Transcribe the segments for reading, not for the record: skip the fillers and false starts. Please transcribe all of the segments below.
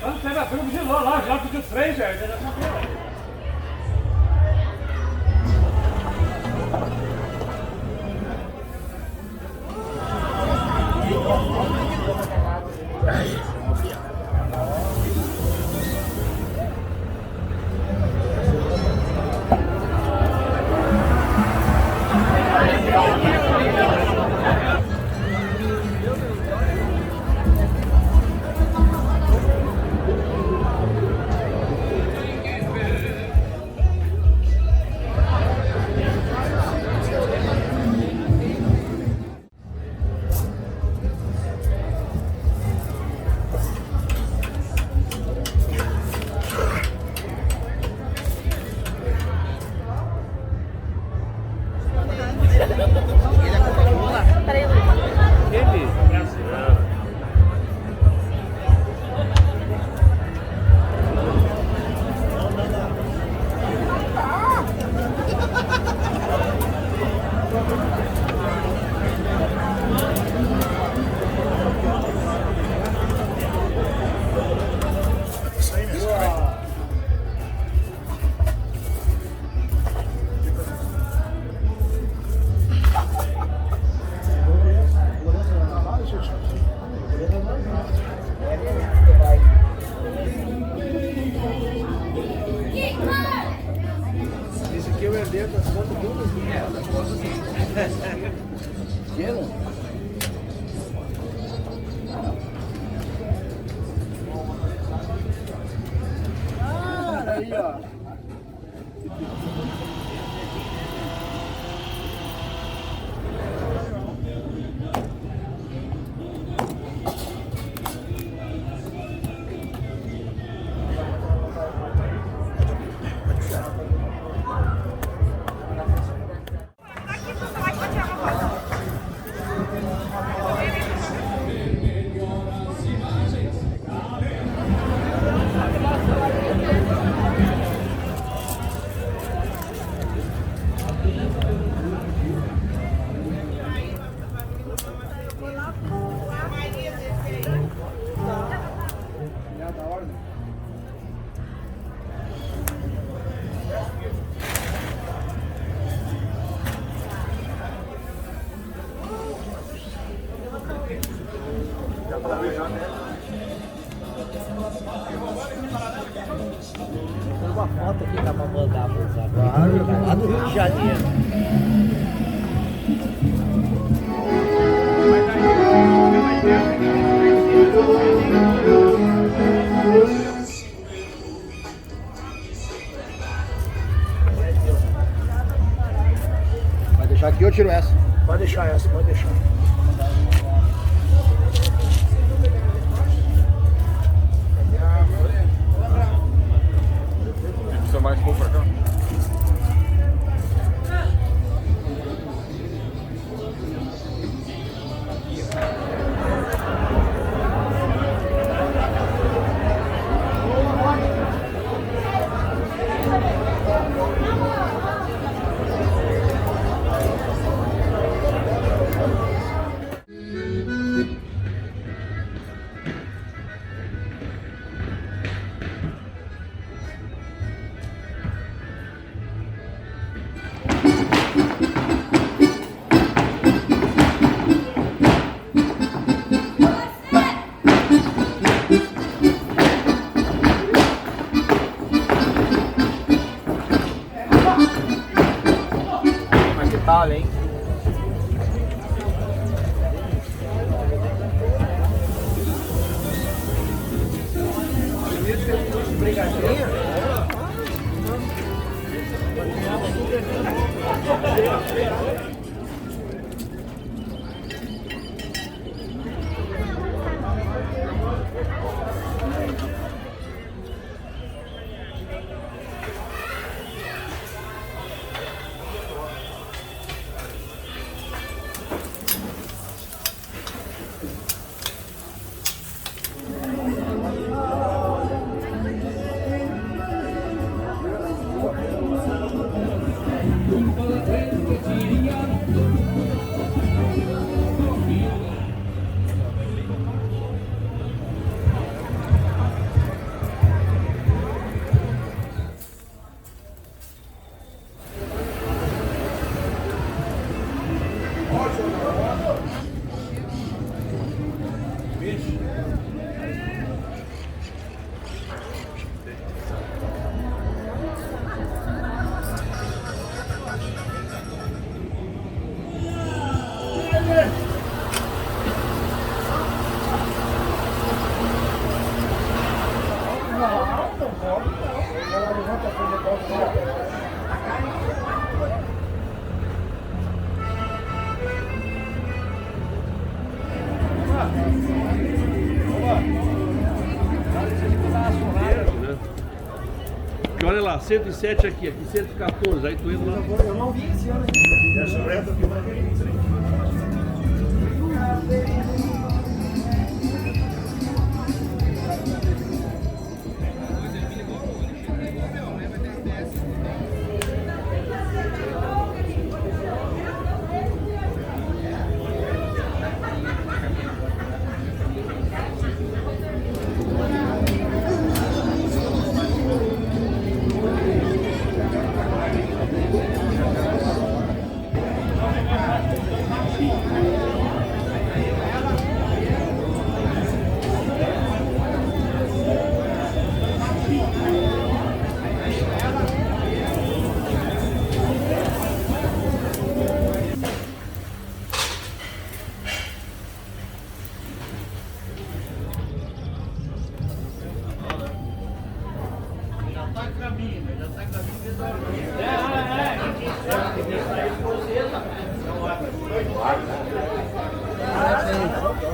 Quando você vai de lá, já pediu 3, velho. Esse aqui é o herdeiro das contas todas? É, das contas sim. Ah, aí ó. Tem uma foto aqui pra mandar pro Zé. Claro, lá do Rio de Janeiro. Vai deixar aqui ou eu tiro essa? Pode deixar essa, pode deixar. Precisa mais pouco pra cá? Porque olha lá, 107 aqui 114, aí tu entra lá. Eu não vi esse ano.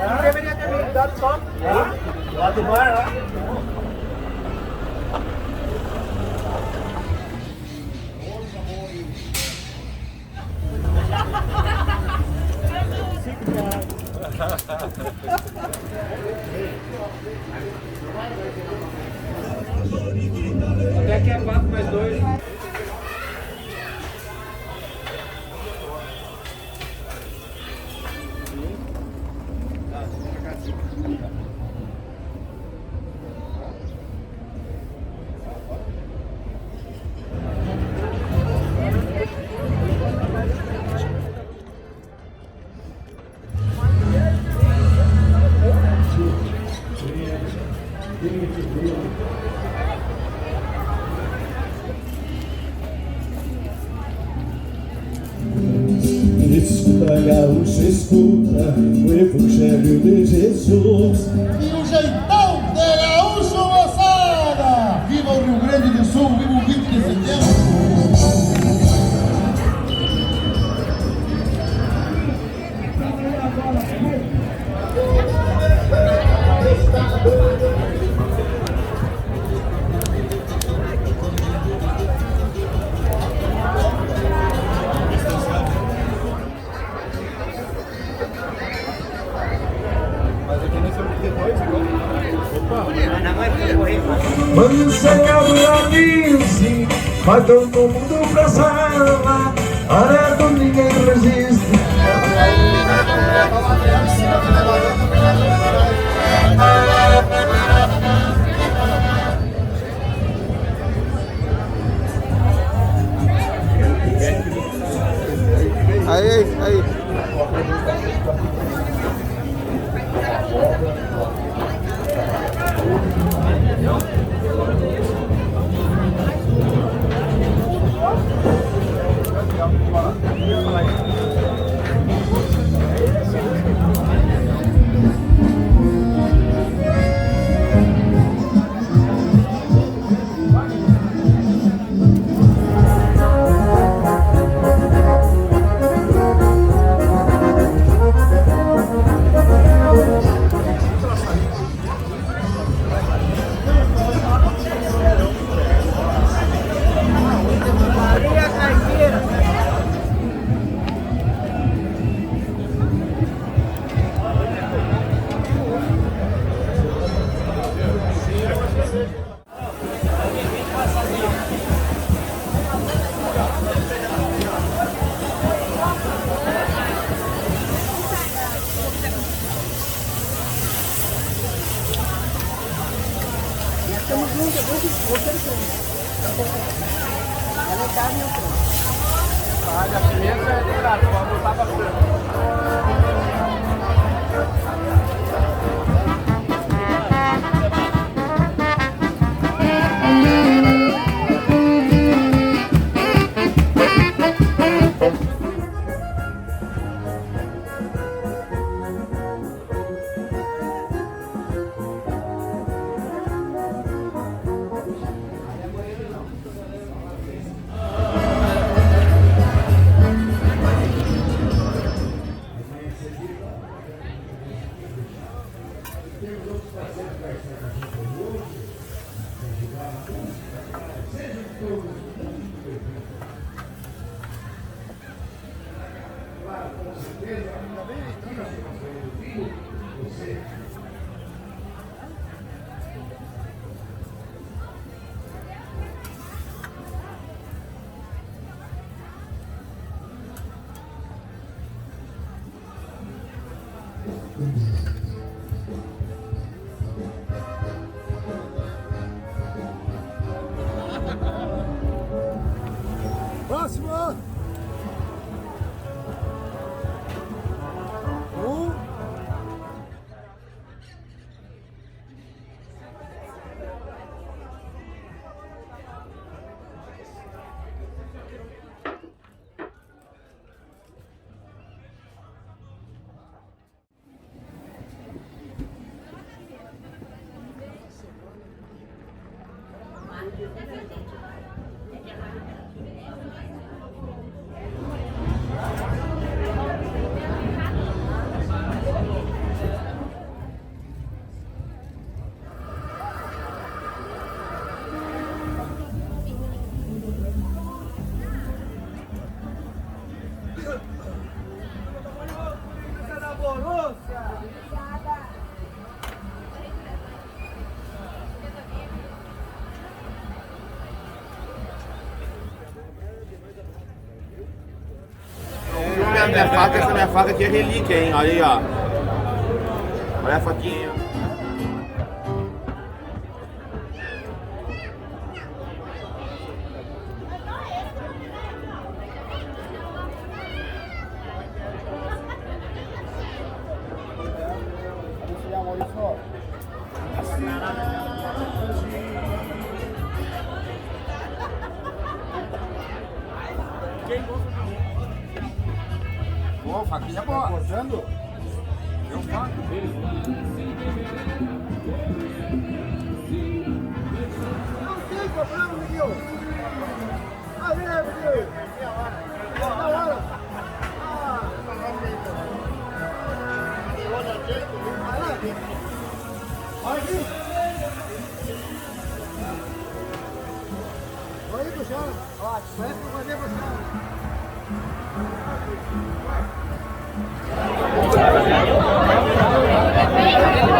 Não deveria ter me dado só. Lá do bar, lá. Até que é 4 mais 2. Escuta, gaúcho, escuta o Evangelho de Jesus. E o jeitão de gaúcho, moçada! Viva o Rio Grande do Sul, viva o 20 de setembro! Quando chegava a Nilce, vai todo mundo pra sala. Arado ninguém resiste. Aí. A pimenta é de graça, pode botar bastante. Próximo! Essa minha faca aqui é relíquia, hein? Olha aí, ó. Olha a faquinha. Pô, faquinha é boa. Cortando? Eu faço. Não tem problema, Miguel. Aí, Miguel. Na hora. Olha aqui. Olha aí, puxando. Ó, vai fazer puxando. Thank you.